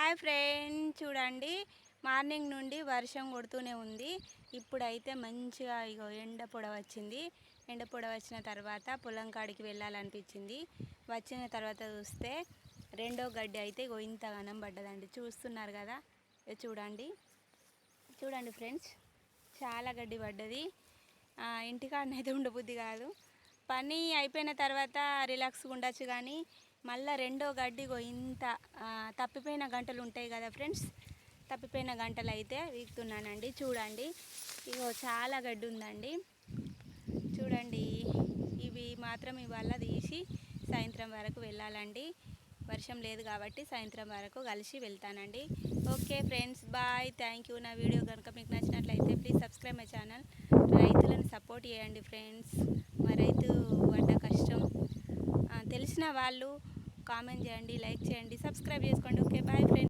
Hi friend, చూడండి morning నుండి వర్షం కొడుతూనే ఉంది. ఇప్పుడైతే మంచిగా ఇగో ఎండ పొడ వచ్చింది. ఎండ పొడ వచ్చిన తర్వాత పొలం కాడికి వెళ్ళాలనిపించింది. వచ్చిన తర్వాత చూస్తే రెండో గడ్డి అయితే ఇగో ఇంతగానం పడ్డదండి. చూస్తున్నారు కదా, చూడండి చూడండి ఫ్రెండ్స్, చాలా గడ్డి పడ్డది. ఇంటికాడనైతే ఉండబుద్ధి కాదు. పని అయిపోయిన తర్వాత రిలాక్స్గా ఉండొచ్చు, కానీ మళ్ళీ రెండో గడ్డిగో ఇంత తప్పిపోయిన గంటలు ఉంటాయి కదా ఫ్రెండ్స్, తప్పిపోయిన గంటలు అయితే వీక్తున్నానండి. చూడండి, ఇగో చాలా గడ్డి ఉందండి. చూడండి, ఇవి మాత్రం ఇవాళ తీసి సాయంత్రం వరకు వెళ్ళాలండి. వర్షం లేదు కాబట్టి సాయంత్రం వరకు కలిసి వెళ్తానండి. Okay friends, bye, thank you. నా వీడియో కనుక మీకు నచ్చినట్లయితే ప్లీజ్ సబ్స్క్రైబ్ మై ఛానల్. రైతులను సపోర్ట్ చేయండి ఫ్రెండ్స్. మా రైతు పడ్డ కష్టం తెలిసిన వాళ్ళు కామెంట్ చేయండి, లైక్ చేయండి, సబ్స్క్రైబ్ చేసుకోండి. Okay, bye.